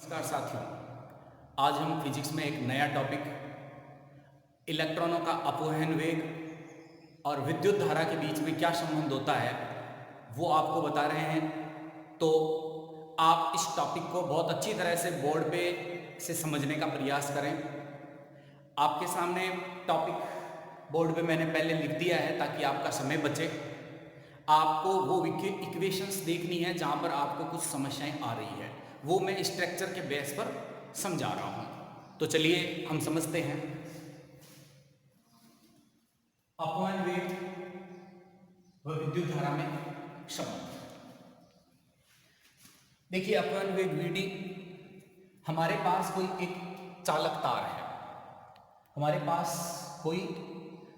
नमस्कार साथियों, आज हम फिजिक्स में एक नया टॉपिक इलेक्ट्रॉनों का अपवहन वेग और विद्युत धारा के बीच में क्या संबंध होता है वो आपको बता रहे हैं। तो आप इस टॉपिक को बहुत अच्छी तरह से बोर्ड पे से समझने का प्रयास करें। आपके सामने टॉपिक बोर्ड पे मैंने पहले लिख दिया है ताकि आपका समय बचे। आपको वो इक्वेशंस देखनी है जहाँ पर आपको कुछ समस्याएं आ रही है, वो मैं स्ट्रक्चर के बेस पर समझा रहा हूँ। तो चलिए हम समझते हैं। अपवहन वेग व विद्युत धारा में संबंध। देखिए, अपवहन वेग Vd, हमारे पास कोई एक चालक तार है। हमारे पास कोई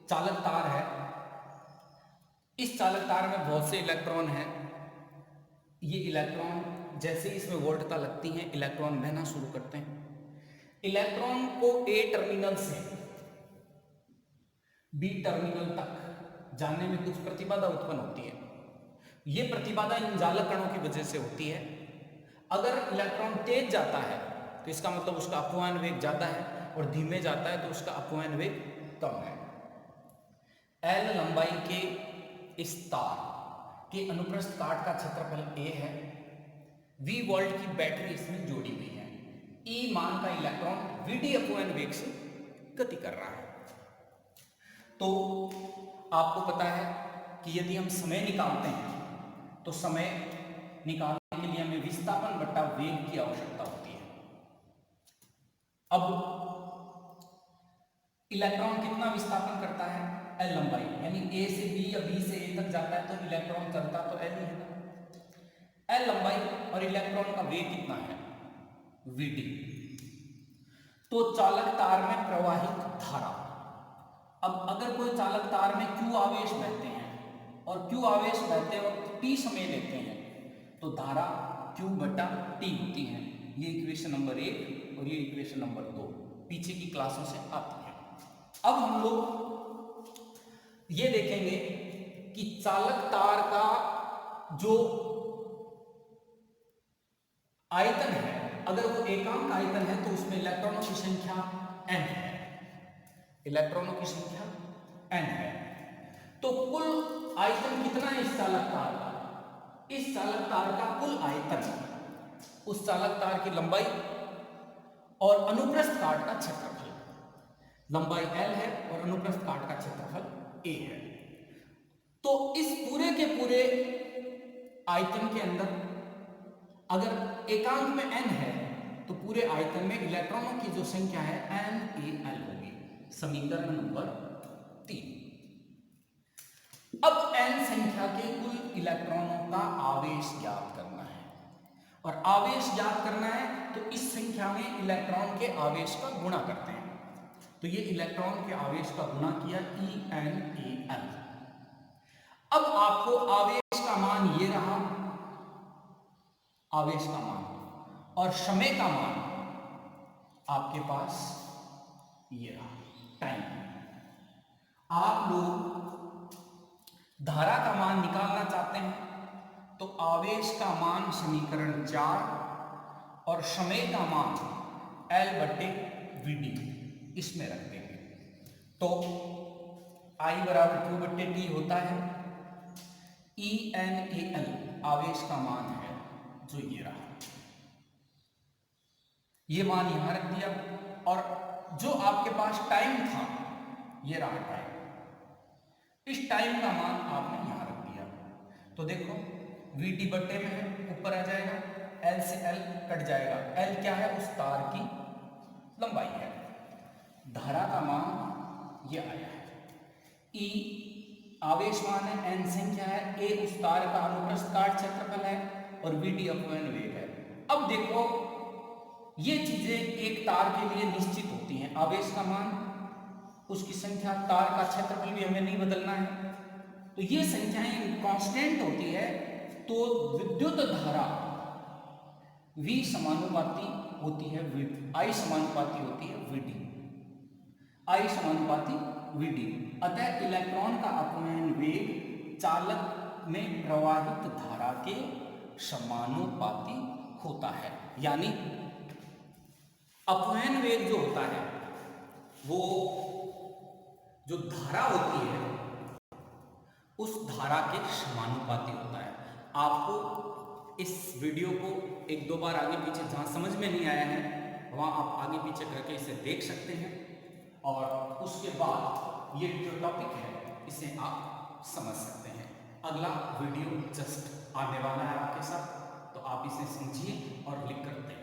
चालक तार है। इस चालक तार में बहुत से इलेक्ट्रॉन हैं। ये इलेक्ट्रॉन जैसे इसमें वोल्टता लगती है, इलेक्ट्रॉन बहना शुरू करते हैं। इलेक्ट्रॉन को ए टर्मिनल से बी टर्मिनल तक जाने में कुछ प्रतिबाधा उत्पन्न होती है। ये प्रतिबाधा इन जालक कणों की वजह से होती है। अगर इलेक्ट्रॉन तेज जाता है तो इसका मतलब उसका अपवहन वेग ज्यादा है, और धीमे जाता है तो उसका अपवहन वेग कम है। एल लंबाई के इस तार के अनुप्रस्थ काट का क्षेत्रफल ए है। V वोल्ट की बैटरी इसमें जोड़ी हुई है। E मान का इलेक्ट्रॉन Vd अपवहन वेग से गति कर रहा है। तो आपको पता है कि यदि हम समय निकालते हैं तो समय निकालने के लिए हमें विस्थापन बट्टा वेग की आवश्यकता होती है। अब इलेक्ट्रॉन कितना विस्थापन करता है? L लंबाई, यानी A से B या B से A तक जाता है तो इलेक्ट्रॉन चलता तो L ही है ना। L लंबाई और इलेक्ट्रॉन का वेग कितना है? Vd। तो चालक तार में प्रवाहित धारा, अब अगर कोई चालक तार में Q आवेश बहते हैं और Q आवेश बहते वक्त T समय लेते हैं तो धारा Q बटा T होती है। ये इक्वेशन नंबर 1 और ये इक्वेशन नंबर 2 पीछे की क्लासों से आती है। अब हम लोग ये देखेंगे कि चालक तार का जो आयतन है, अगर वो एकांक आयतन है तो उसमें इलेक्ट्रॉनों की संख्या n है। इलेक्ट्रॉनों की संख्या n है। तो कुल आयतन कितना है इस चालक तार का? इस चालक तार का कुल आयतन उस चालक तार की लंबाई और अनुप्रस्थ काट का क्षेत्रफल, लंबाई L है और अनुप्रस्थ काट का क्षेत्रफल A है। तो इस पूरे के पूरे आयतन के अंदर अगर एकांक में n है तो पूरे आयतन में इलेक्ट्रॉनों की जो संख्या है NaL होगी। समीकरण नंबर 3। अब n संख्या के कुल इलेक्ट्रॉनों का आवेश ज्ञात करना है, और आवेश ज्ञात करना है तो इस संख्या में इलेक्ट्रॉन के आवेश का गुणा करते हैं। तो ये इलेक्ट्रॉन के आवेश का गुणा किया EnAL। अब आपको आवेश का मान ये रहा, आवेश का मान, और समय का मान आपके पास ये रहा, टाइम। आप लोग धारा का मान निकालना चाहते हैं तो आवेश का मान समीकरण 4 और समय का मान L बटे Vd इसमें रख देंगे। तो I बराबर Q बटे T होता है। EnAL आवेश का मान है जो ये रहा, ये मान यहां रख दिया, और जो आपके पास टाइम था ये रहा टाइम। इस टाइम का मान आपने यहां रख दिया। तो देखो Vd बट्टे में है, ऊपर आ जाएगा, L से L कट जाएगा। L क्या है? उस तार की लंबाई है। धारा का मान ये आया है। E आवेश मान है, n संख्या है, A उस तार का अनुप्रस्थ काट क्षेत्रफल है, और Vd अपवहन वेग है। अब देखो ये चीजें एक तार के लिए निश्चित होती हैं। आवेश का मान, उसकी संख्या, तार का क्षेत्रफल भी हमें नहीं बदलना है, तो ये संख्याएं कांस्टेंट होती है। तो विद्युत धारा V समानुपाती होती है I समानुपाती होती है Vd, I समानुपाती Vd। अतः इलेक्ट्रॉन का अपवहन वेग चालक में प्रवाहित धारा के समानुपाती होता है। यानी अपवहन वेग जो होता है वो जो धारा होती है उस धारा के समानुपाती होता है। आपको इस वीडियो को एक दो बार आगे पीछे, जहाँ समझ में नहीं आया है वहाँ आप आगे पीछे करके इसे देख सकते हैं, और उसके बाद ये जो टॉपिक है इसे आप समझ सकते हैं। अगला वीडियो जस्ट आने वाला है आपके साथ, तो आप इसे समझिए और लिख कर दें।